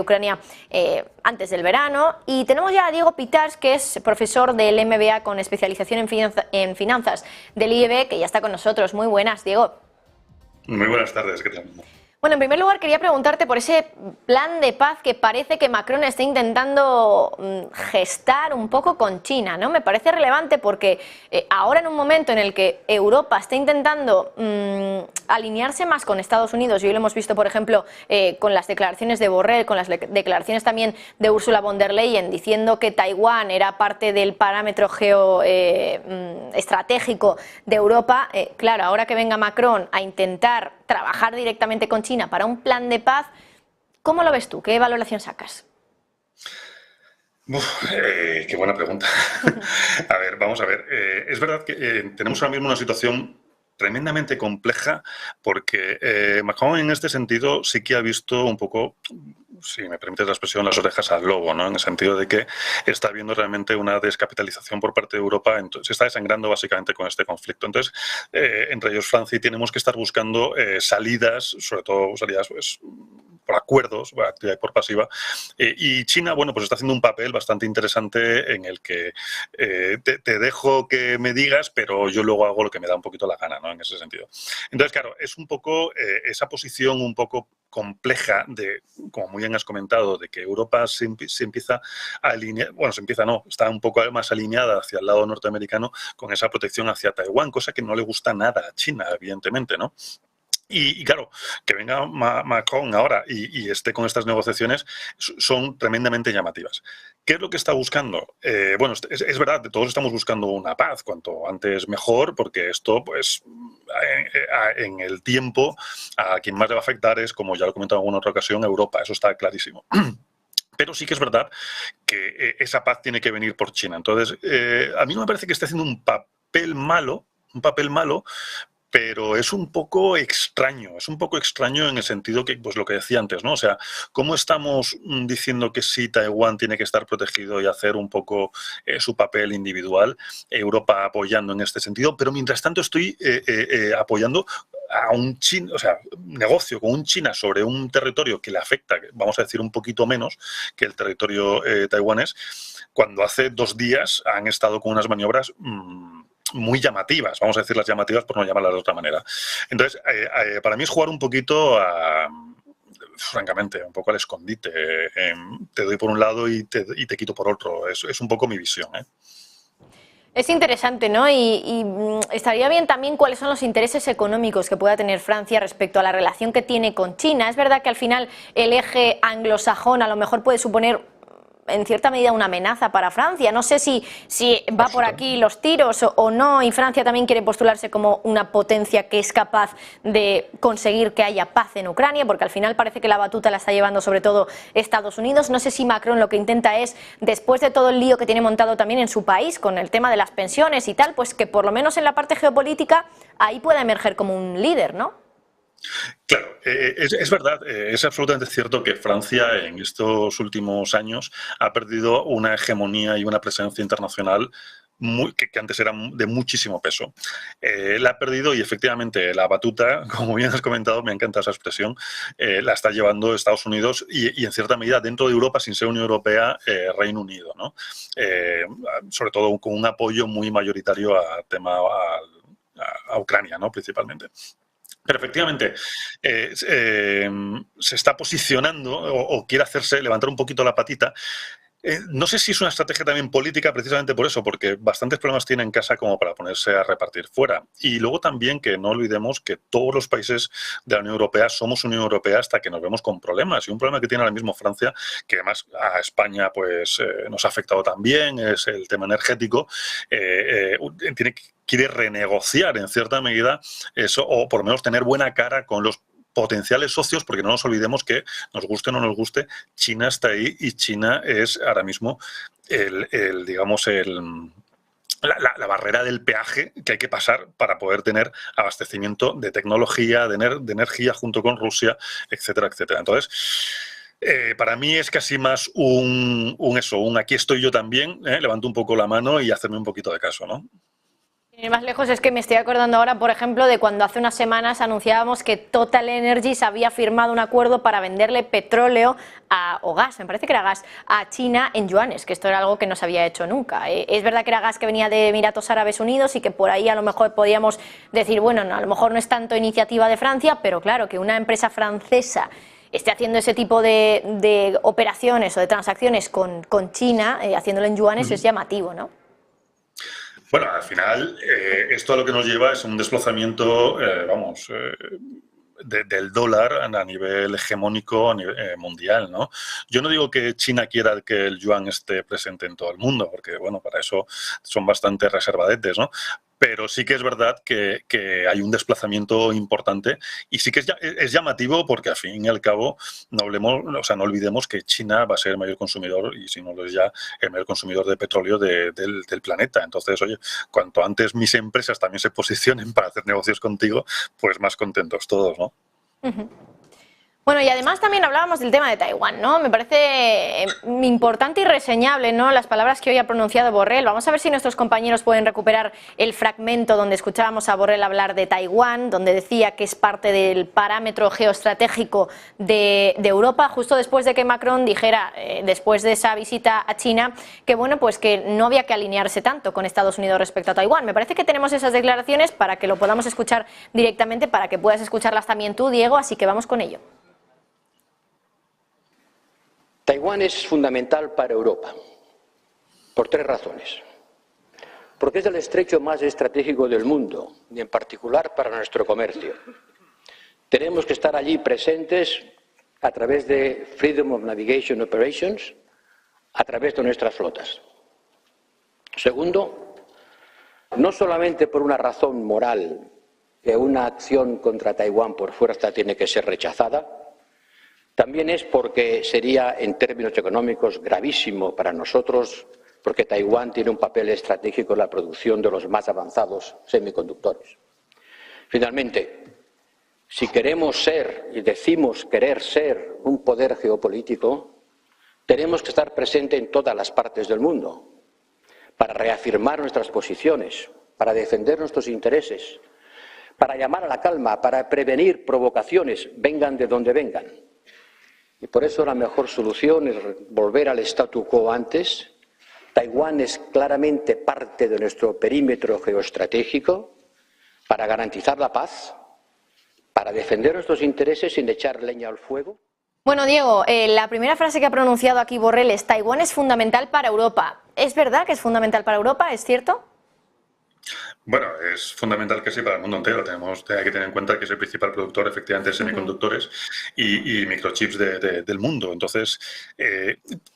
Ucrania antes del verano. Y tenemos ya a Diego Pitars, que es profesor del MBA con especialización en finanzas del IEB, que ya está con nosotros. Muy buenas, Diego. Muy buenas tardes, ¿qué tal? Bueno, en primer lugar quería preguntarte por ese plan de paz que parece que Macron está intentando gestar un poco con China, ¿no? Me parece relevante porque ahora, en un momento en el que Europa está intentando alinearse más con Estados Unidos, y hoy lo hemos visto, por ejemplo, con las declaraciones de Borrell, con las declaraciones también de Ursula von der Leyen, diciendo que Taiwán era parte del parámetro geoestratégico de Europa, claro, ahora que venga Macron a intentar trabajar directamente con China para un plan de paz, ¿cómo lo ves tú? ¿Qué valoración sacas? Qué buena pregunta. A ver, vamos a ver. Es verdad que tenemos ahora mismo una situación tremendamente compleja porque Macron en este sentido sí que ha visto un poco, si me permites la expresión, las orejas al lobo, ¿no? En el sentido de que está habiendo realmente una descapitalización por parte de Europa, entonces se está desangrando básicamente con este conflicto. Entonces, entre ellos Francia, y tenemos que estar buscando salidas, sobre todo salidas pues por acuerdos, por activa y por pasiva. Y China, bueno, pues está haciendo un papel bastante interesante en el que te dejo que me digas, pero yo luego hago lo que me da un poquito la gana, ¿no? En ese sentido. Entonces, claro, es un poco esa posición un poco compleja de, como muy bien has comentado, de que Europa se empieza a alinear, bueno, está un poco más alineada hacia el lado norteamericano con esa protección hacia Taiwán, cosa que no le gusta nada a China, evidentemente, ¿no? Y claro, que venga Macron ahora y esté con estas negociaciones son tremendamente llamativas. ¿Qué es lo que está buscando? Bueno, es verdad, todos estamos buscando una paz, cuanto antes mejor, porque esto, pues, en el tiempo, a quien más le va a afectar es, como ya lo he comentado en alguna otra ocasión, Europa, eso está clarísimo. Pero sí que es verdad que esa paz tiene que venir por China. Entonces, a mí no me parece que esté haciendo un papel malo, pero es un poco extraño en el sentido que, pues lo que decía antes, ¿no? O sea, ¿cómo estamos diciendo que sí Taiwán tiene que estar protegido y hacer un poco su papel individual, Europa apoyando en este sentido, pero mientras tanto estoy apoyando a un China, o sea, negocio con un China sobre un territorio que le afecta, vamos a decir, un poquito menos que el territorio taiwanés, cuando hace 2 días han estado con unas maniobras muy llamativas, vamos a decir las llamativas por no llamarlas de otra manera. Entonces, para mí es jugar un poquito francamente, un poco al escondite. Te doy por un lado y te quito por otro. Es un poco mi visión, ¿eh? Es interesante, ¿no? Y estaría bien también cuáles son los intereses económicos que pueda tener Francia respecto a la relación que tiene con China. Es verdad que al final el eje anglosajón a lo mejor puede suponer en cierta medida una amenaza para Francia. No sé si va por aquí los tiros o no, y Francia también quiere postularse como una potencia que es capaz de conseguir que haya paz en Ucrania, porque al final parece que la batuta la está llevando sobre todo Estados Unidos. No sé si Macron lo que intenta es, después de todo el lío que tiene montado también en su país con el tema de las pensiones y tal, pues que por lo menos en la parte geopolítica ahí pueda emerger como un líder, ¿no? Claro, es verdad, es absolutamente cierto que Francia en estos últimos años ha perdido una hegemonía y una presencia internacional que antes era de muchísimo peso. La ha perdido y efectivamente la batuta, como bien has comentado, me encanta esa expresión, la está llevando Estados Unidos y en cierta medida dentro de Europa, sin ser Unión Europea, Reino Unido, ¿no? Sobre todo con un apoyo muy mayoritario a Ucrania, ¿no? Principalmente. Pero efectivamente, se está posicionando o quiere levantar un poquito la patita. No sé si es una estrategia también política precisamente por eso, porque bastantes problemas tiene en casa como para ponerse a repartir fuera. Y luego también que no olvidemos que todos los países de la Unión Europea somos Unión Europea hasta que nos vemos con problemas. Y un problema que tiene ahora mismo Francia, que además a España pues nos ha afectado también, es el tema energético. Quiere renegociar en cierta medida eso, o por lo menos tener buena cara con los potenciales socios, porque no nos olvidemos que, nos guste o no nos guste, China está ahí y China es ahora mismo la barrera del peaje que hay que pasar para poder tener abastecimiento de tecnología, de energía junto con Rusia, etcétera, etcétera. Entonces, para mí es casi más un aquí estoy yo también, levanto un poco la mano y hacerme un poquito de caso, ¿no? Más lejos es que me estoy acordando ahora, por ejemplo, de cuando hace unas semanas anunciábamos que Total Energies había firmado un acuerdo para venderle petróleo o gas, me parece que era gas, a China en yuanes, que esto era algo que no se había hecho nunca. Es verdad que era gas que venía de Emiratos Árabes Unidos y que por ahí a lo mejor podíamos decir, bueno, no, a lo mejor no es tanto iniciativa de Francia, pero claro, que una empresa francesa esté haciendo ese tipo de operaciones o de transacciones con China, haciéndolo en yuanes, es llamativo, ¿no? Bueno, al final, esto a lo que nos lleva es un desplazamiento, del dólar a nivel hegemónico mundial, ¿no? Yo no digo que China quiera que el yuan esté presente en todo el mundo, porque, bueno, para eso son bastante reservadetes, ¿no? Pero sí que es verdad que hay un desplazamiento importante y sí que es llamativo porque, al fin y al cabo, no olvidemos que China va a ser el mayor consumidor, y si no lo es ya, el mayor consumidor de petróleo del planeta. Entonces, oye, cuanto antes mis empresas también se posicionen para hacer negocios contigo, pues más contentos todos, ¿no? Uh-huh. Bueno, y además también hablábamos del tema de Taiwán, ¿no? Me parece importante y reseñable, ¿no?, las palabras que hoy ha pronunciado Borrell. Vamos a ver si nuestros compañeros pueden recuperar el fragmento donde escuchábamos a Borrell hablar de Taiwán, donde decía que es parte del parámetro geoestratégico de Europa, justo después de que Macron dijera, después de esa visita a China, que bueno, pues que no había que alinearse tanto con Estados Unidos respecto a Taiwán. Me parece que tenemos esas declaraciones para que lo podamos escuchar directamente, para que puedas escucharlas también tú, Diego, así que vamos con ello. Taiwán es fundamental para Europa, por tres razones. Porque es el estrecho más estratégico del mundo, y en particular para nuestro comercio. Tenemos que estar allí presentes a través de Freedom of Navigation Operations, a través de nuestras flotas. Segundo, no solamente por una razón moral, que una acción contra Taiwán por fuerza tiene que ser rechazada, también es porque sería, en términos económicos, gravísimo para nosotros, porque Taiwán tiene un papel estratégico en la producción de los más avanzados semiconductores. Finalmente, si queremos ser, y decimos querer ser, un poder geopolítico, tenemos que estar presentes en todas las partes del mundo para reafirmar nuestras posiciones, para defender nuestros intereses, para llamar a la calma, para prevenir provocaciones, vengan de donde vengan. Y por eso la mejor solución es volver al statu quo antes. Taiwán es claramente parte de nuestro perímetro geoestratégico para garantizar la paz, para defender nuestros intereses sin echar leña al fuego. Bueno, Diego, la primera frase que ha pronunciado aquí Borrell es: Taiwán es fundamental para Europa. ¿Es verdad que es fundamental para Europa? ¿Es cierto? Bueno, es fundamental que sí para el mundo entero. Hay que tener en cuenta que es el principal productor, efectivamente, de semiconductores y microchips del mundo. Entonces,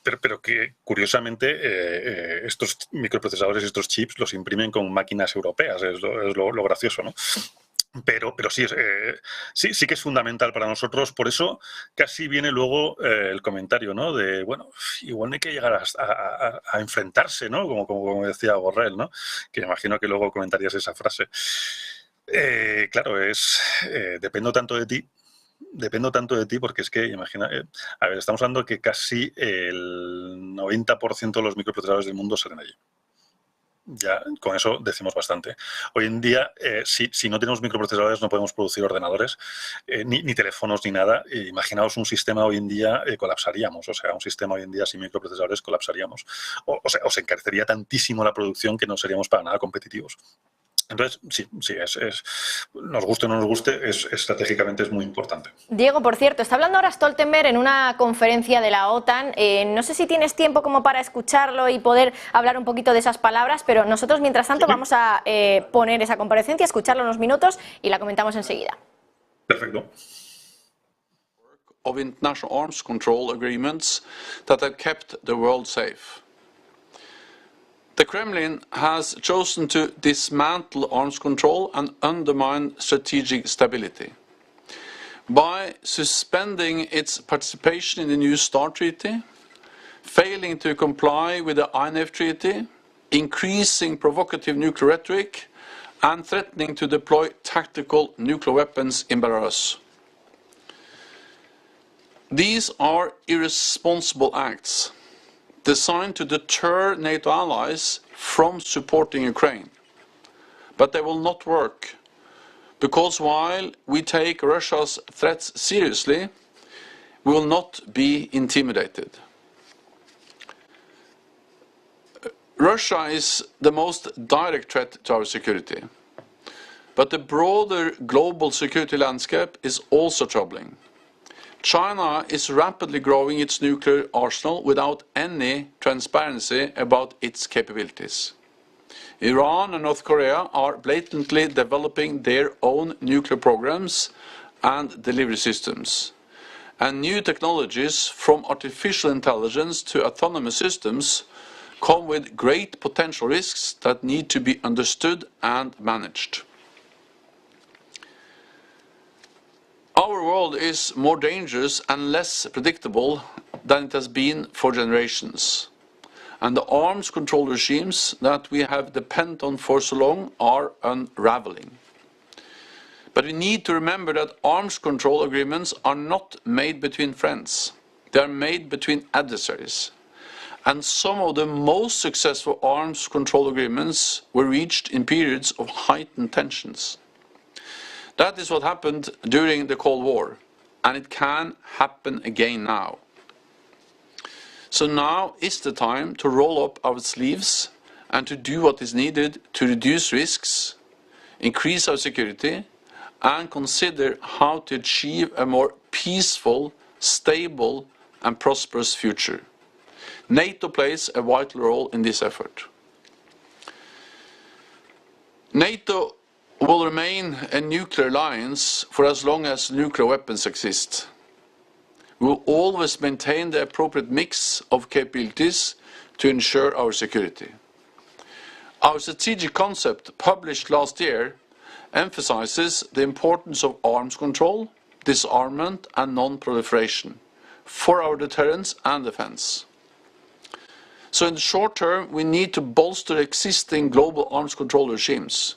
pero que curiosamente estos microprocesadores y estos chips los imprimen con máquinas europeas. Es lo gracioso, ¿no? Pero sí, sí que es fundamental para nosotros. Por eso casi viene luego el comentario, ¿no? De, bueno, igual no hay que llegar a enfrentarse, ¿no? Como decía Borrell, ¿no? Que imagino que luego comentarías esa frase. Claro, dependo tanto de ti porque es que, imagina, a ver, estamos hablando que casi el 90% de los microprocesadores del mundo salen allí. Ya con eso decimos bastante. Hoy en día, si no tenemos microprocesadores, no podemos producir ordenadores, ni teléfonos, ni nada. Imaginaos un sistema hoy en día, colapsaríamos. O sea, un sistema hoy en día sin microprocesadores colapsaríamos. O sea, os encarecería tantísimo la producción que no seríamos para nada competitivos. Entonces, sí, nos guste o no nos guste, estratégicamente es muy importante. Diego, por cierto, está hablando ahora Stoltenberg en una conferencia de la OTAN. No sé si tienes tiempo como para escucharlo y poder hablar un poquito de esas palabras, pero nosotros, mientras tanto, vamos a poner esa comparecencia, escucharla unos minutos y la comentamos enseguida. Perfecto. Of international arms control agreements that have kept the world safe. The Kremlin has chosen to dismantle arms control and undermine strategic stability. By suspending its participation in the New START Treaty, failing to comply with the INF Treaty, increasing provocative nuclear rhetoric, and threatening to deploy tactical nuclear weapons in Belarus. These are irresponsible acts designed to deter NATO allies from supporting Ukraine, but they will not work. Because while we take Russia's threats seriously, we will not be intimidated. Russia is the most direct threat to our security. But the broader global security landscape is also troubling. China is rapidly growing its nuclear arsenal without any transparency about its capabilities. Iran and North Korea are blatantly developing their own nuclear programs and delivery systems. And new technologies, from artificial intelligence to autonomous systems, come with great potential risks that need to be understood and managed. Our world is more dangerous and less predictable than it has been for generations. And the arms control regimes that we have depended on for so long are unraveling. But we need to remember that arms control agreements are not made between friends. They are made between adversaries. And some of the most successful arms control agreements were reached in periods of heightened tensions. That is what happened during the Cold War, and it can happen again now. So now is the time to roll up our sleeves and to do what is needed to reduce risks, increase our security, and consider how to achieve a more peaceful, stable, and prosperous future. NATO plays a vital role in this effort. NATO will remain a nuclear alliance for as long as nuclear weapons exist. We will always maintain the appropriate mix of capabilities to ensure our security. Our strategic concept, published last year, emphasizes the importance of arms control, disarmament and non-proliferation for our deterrence and defense. So in the short term, we need to bolster existing global arms control regimes.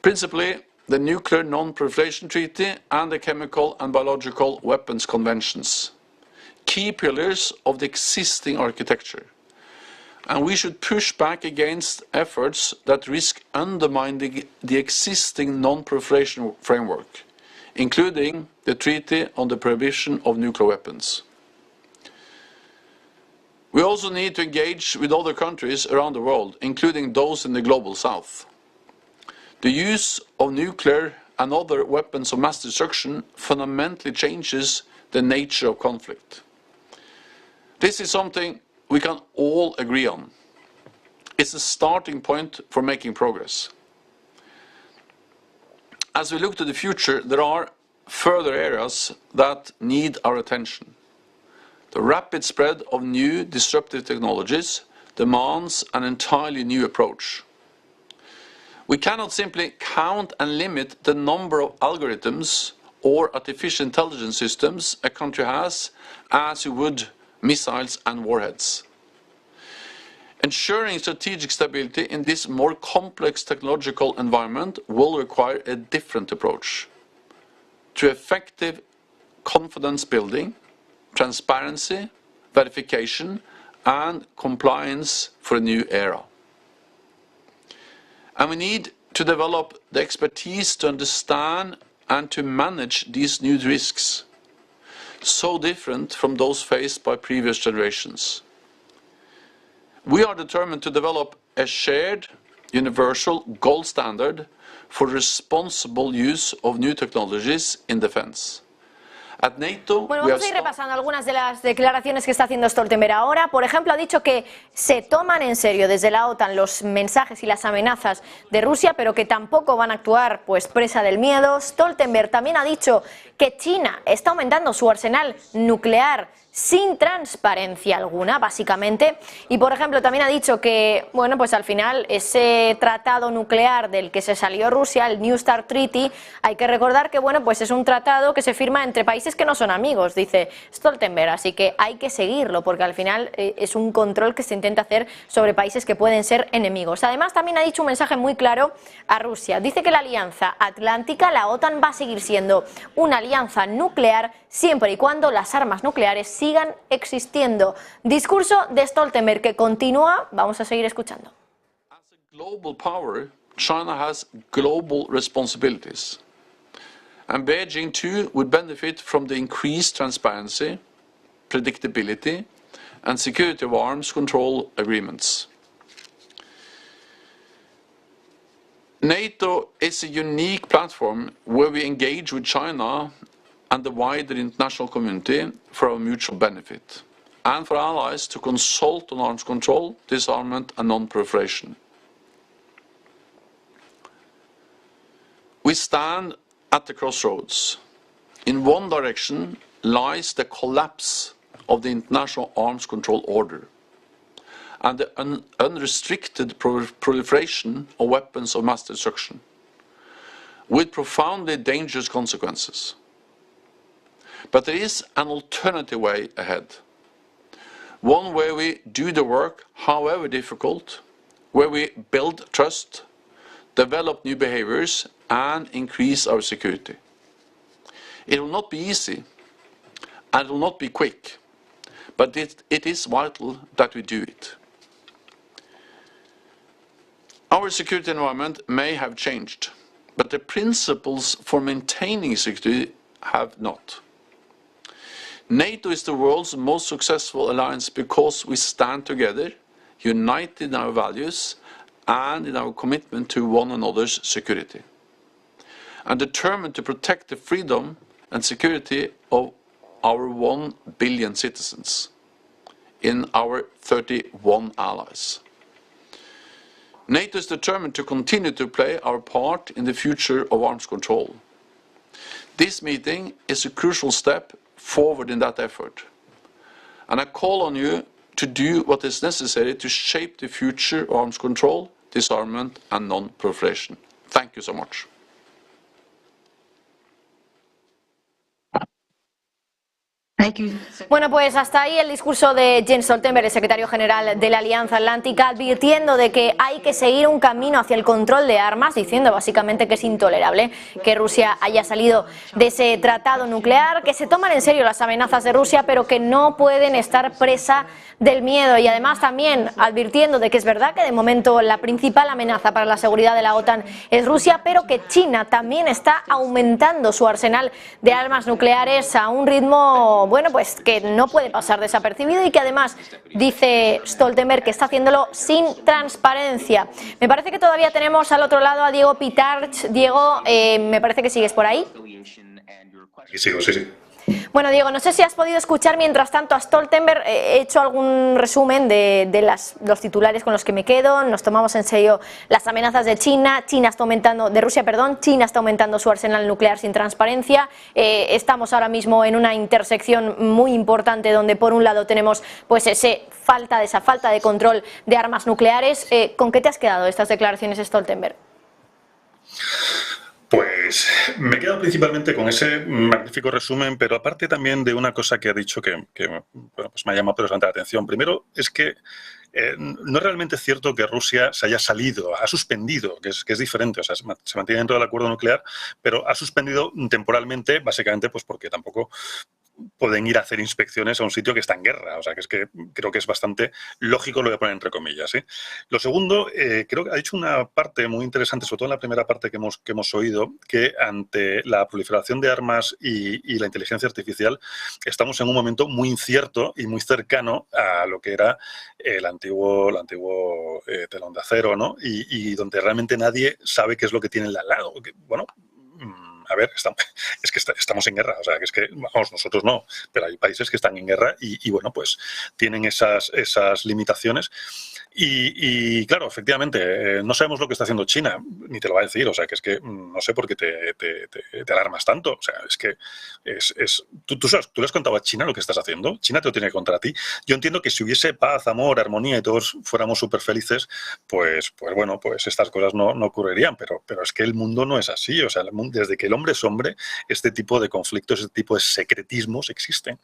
Principally, the Nuclear Non-Proliferation Treaty and the Chemical and Biological Weapons Conventions, key pillars of the existing architecture. And we should push back against efforts that risk undermining the existing non-proliferation framework, including the Treaty on the Prohibition of Nuclear Weapons. We also need to engage with other countries around the world, including those in the Global South. The use of nuclear and other weapons of mass destruction fundamentally changes the nature of conflict. This is something we can all agree on. It's a starting point for making progress. As we look to the future, there are further areas that need our attention. The rapid spread of new disruptive technologies demands an entirely new approach. We cannot simply count and limit the number of algorithms or artificial intelligence systems a country has as we would missiles and warheads. Ensuring strategic stability in this more complex technological environment will require a different approach to effective confidence building, transparency, verification, and compliance for a new era. And we need to develop the expertise to understand and to manage these new risks, so different from those faced by previous generations. We are determined to develop a shared, universal gold standard for responsible use of new technologies in defense. At NATO, bueno, vamos a ir repasando algunas de las declaraciones que está haciendo Stoltenberg ahora. Por ejemplo, ha dicho que se toman en serio desde la OTAN los mensajes y las amenazas de Rusia, pero que tampoco van a actuar pues presa del miedo. Stoltenberg también ha dicho que China está aumentando su arsenal nuclear sin transparencia alguna, básicamente. Y, por ejemplo, también ha dicho que, bueno, pues al final ese tratado nuclear del que se salió Rusia, el New START Treaty, hay que recordar que, bueno, pues es un tratado que se firma entre países que no son amigos, dice Stoltenberg, así que hay que seguirlo, porque al final es un control que se intenta hacer sobre países que pueden ser enemigos. Además, también ha dicho un mensaje muy claro a Rusia. Dice que la Alianza Atlántica, la OTAN, va a seguir siendo una alianza nuclear siempre y cuando las armas nucleares sigan existiendo. Discurso de Stoltenberg que continúa, vamos a seguir escuchando. As a global power, China has global responsibilities, and Beijing too would benefit from the increased transparency, predictability, and security of arms control agreements. NATO is a unique platform where we engage with China and the wider international community for our mutual benefit, and for allies to consult on arms control, disarmament and non-proliferation. We stand at the crossroads. In one direction lies the collapse of the international arms control order and the unrestricted proliferation of weapons of mass destruction, with profoundly dangerous consequences. But there is an alternative way ahead, one where we do the work, however difficult, where we build trust, develop new behaviors, and increase our security. It will not be easy, and it will not be quick, but it is vital that we do it. Our security environment may have changed, but the principles for maintaining security have not. NATO is the world's most successful alliance because we stand together, united in our values and in our commitment to one another's security, and determined to protect the freedom and security of our 1 billion citizens in our 31 allies. NATO is determined to continue to play our part in the future of arms control. This meeting is a crucial step forward in that effort, and I call on you to do what is necessary to shape the future of arms control, disarmament and non-proliferation. Thank you so much. Bueno, pues hasta ahí el discurso de Jens Stoltenberg, el secretario general de la Alianza Atlántica, advirtiendo de que hay que seguir un camino hacia el control de armas, diciendo básicamente que es intolerable que Rusia haya salido de ese tratado nuclear, que se toman en serio las amenazas de Rusia, pero que no pueden estar presa del miedo. Y además también advirtiendo de que es verdad que de momento la principal amenaza para la seguridad de la OTAN es Rusia, pero que China también está aumentando su arsenal de armas nucleares a un ritmo, bueno, pues que no puede pasar desapercibido, y que además dice Stoltenberg que está haciéndolo sin transparencia. Me parece que todavía tenemos al otro lado a Diego Pitarch. Diego, me parece que sigues por ahí. Aquí sigo, sí, sí. Bueno, Diego, no sé si has podido escuchar mientras tanto a Stoltenberg. He hecho algún resumen de los titulares con los que me quedo. Nos tomamos en serio las amenazas de China. Rusia, China está aumentando su arsenal nuclear sin transparencia. Estamos ahora mismo en una intersección muy importante donde por un lado tenemos pues esa falta de control de armas nucleares. ¿Con qué te has quedado estas declaraciones de Stoltenberg? Pues me he quedado principalmente con ese magnífico resumen, pero aparte también de una cosa que ha dicho que bueno, pues me ha llamado poderosamente la atención. Primero es que no es realmente cierto que Rusia se haya salido, ha suspendido, que es diferente, o sea, se mantiene dentro del acuerdo nuclear, pero ha suspendido temporalmente, básicamente pues porque tampoco pueden ir a hacer inspecciones a un sitio que está en guerra. O sea, que es que creo que es bastante lógico, lo voy a poner entre comillas, ¿sí? Lo segundo, creo que ha dicho una parte muy interesante, sobre todo en la primera parte que hemos oído, que ante la proliferación de armas y la inteligencia artificial estamos en un momento muy incierto y muy cercano a lo que era el antiguo telón de acero, ¿no? Y donde realmente nadie sabe qué es lo que tiene al lado. Bueno, a ver, es que estamos en guerra, o sea, que es que, vamos, nosotros no, pero hay países que están en guerra y bueno, pues tienen esas limitaciones. Y claro, efectivamente, no sabemos lo que está haciendo China, ni te lo va a decir, o sea, que es que no sé por qué te alarmas tanto, o sea, es que tú le has contado a China lo que estás haciendo, China te lo tiene contra ti. Yo entiendo que si hubiese paz, amor, armonía y todos fuéramos súper felices, pues bueno, pues estas cosas no ocurrirían, pero es que el mundo no es así, o sea, desde que el hombre es hombre, este tipo de conflictos, este tipo de secretismos existen.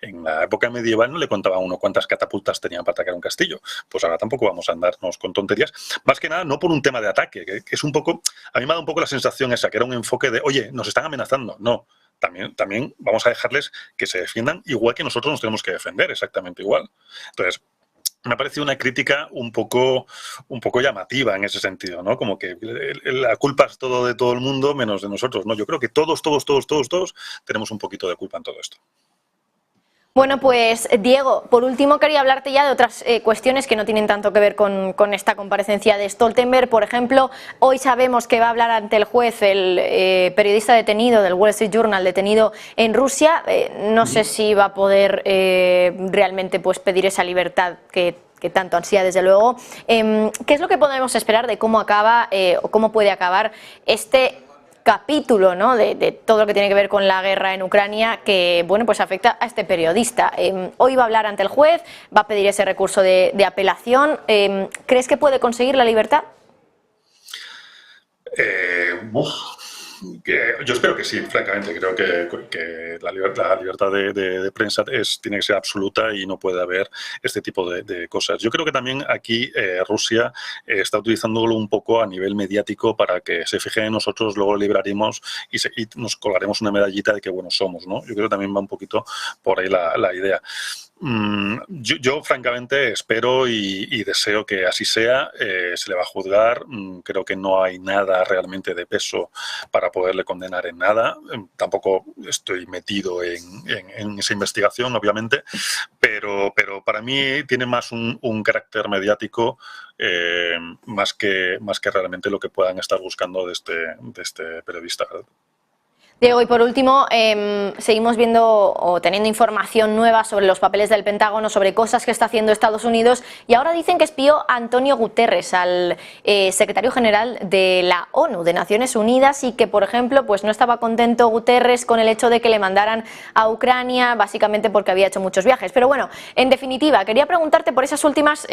En la época medieval no le contaba a uno cuántas catapultas tenían para atacar un castillo, pues ahora tampoco vamos a andarnos con tonterías, más que nada no por un tema de ataque, que es un poco, a mí me ha dado un poco la sensación esa, que era un enfoque de, oye, nos están amenazando, no, también vamos a dejarles que se defiendan igual que nosotros nos tenemos que defender, exactamente igual. Entonces, me ha parecido una crítica un poco llamativa en ese sentido, ¿no? Como que la culpa es todo de todo el mundo menos de nosotros, ¿no? Yo creo que todos tenemos un poquito de culpa en todo esto. Bueno, pues Diego, por último quería hablarte ya de otras cuestiones que no tienen tanto que ver con esta comparecencia de Stoltenberg. Por ejemplo, hoy sabemos que va a hablar ante el juez el periodista detenido del Wall Street Journal, detenido en Rusia. No sé si va a poder realmente pues, pedir esa libertad que tanto ansía, desde luego. ¿Qué es lo que podemos esperar de cómo acaba o cómo puede acabar este capítulo, ¿no? de todo lo que tiene que ver con la guerra en Ucrania, que bueno, pues afecta a este periodista? Hoy va a hablar ante el juez, va a pedir ese recurso de apelación. ¿Crees que puede conseguir la libertad? Yo espero que sí, francamente. Creo que la libertad de prensa tiene que ser absoluta y no puede haber este tipo de cosas. Yo creo que también aquí Rusia está utilizándolo un poco a nivel mediático para que se fijen en nosotros, luego libraremos y nos colgaremos una medallita de qué buenos somos, ¿no? Yo creo que también va un poquito por ahí la idea. Yo francamente espero y deseo que así sea. Se le va a juzgar. Creo que no hay nada realmente de peso para poderle condenar en nada. Tampoco estoy metido en esa investigación, obviamente, pero para mí tiene más un carácter mediático más que realmente lo que puedan estar buscando de este periodista, ¿verdad? Diego, y por último, seguimos viendo o teniendo información nueva sobre los papeles del Pentágono, sobre cosas que está haciendo Estados Unidos, y ahora dicen que espió a Antonio Guterres, al secretario general de la ONU, de Naciones Unidas, y que, por ejemplo, pues no estaba contento Guterres con el hecho de que le mandaran a Ucrania, básicamente porque había hecho muchos viajes. Pero bueno, en definitiva, quería preguntarte por esas últimas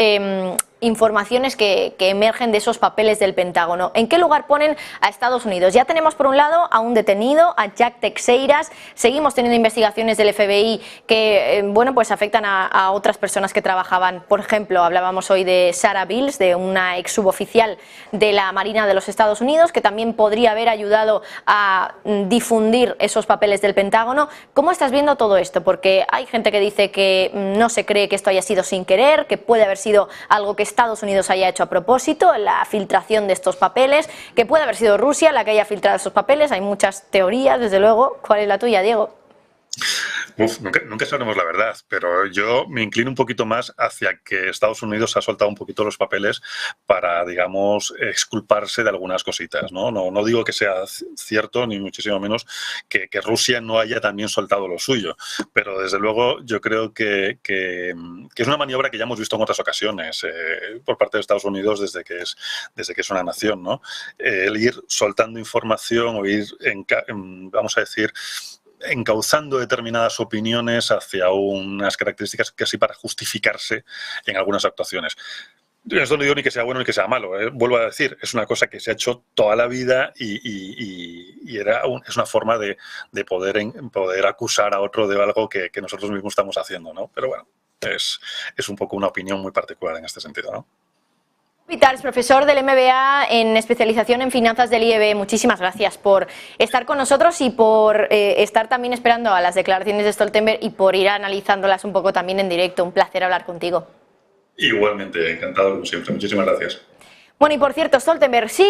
informaciones que emergen de esos papeles del Pentágono. ¿En qué lugar ponen a Estados Unidos? Ya tenemos por un lado a un detenido, a Jack Teixeiras. Seguimos teniendo investigaciones del FBI que bueno, pues afectan a otras personas que trabajaban. Por ejemplo, hablábamos hoy de Sarah Bills, de una ex suboficial de la Marina de los Estados Unidos, que también podría haber ayudado a difundir esos papeles del Pentágono. ¿Cómo estás viendo todo esto? Porque hay gente que dice que no se cree que esto haya sido sin querer, que puede haber sido algo que Estados Unidos haya hecho a propósito, la filtración de estos papeles, que puede haber sido Rusia la que haya filtrado esos papeles. Hay muchas teorías, desde luego. ¿Cuál es la tuya, Diego? Nunca sabremos la verdad, pero yo me inclino un poquito más hacia que Estados Unidos ha soltado un poquito los papeles para, digamos, exculparse de algunas cositas, ¿no? No digo que sea cierto, ni muchísimo menos que Rusia no haya también soltado lo suyo, pero desde luego yo creo que es una maniobra que ya hemos visto en otras ocasiones por parte de Estados Unidos desde que es una nación, ¿no? El ir soltando información o ir, vamos a decir, encauzando determinadas opiniones hacia unas características casi para justificarse en algunas actuaciones. Esto no digo ni que sea bueno ni que sea malo, vuelvo a decir, es una cosa que se ha hecho toda la vida y es una forma de poder acusar a otro de algo que nosotros mismos estamos haciendo, ¿no? Pero bueno, es un poco una opinión muy particular en este sentido, ¿no? Vitals, profesor del MBA en especialización en finanzas del IEB, muchísimas gracias por estar con nosotros y por estar también esperando a las declaraciones de Stoltenberg y por ir analizándolas un poco también en directo. Un placer hablar contigo. Igualmente, encantado como siempre. Muchísimas gracias. Bueno, y por cierto, Stoltenberg sí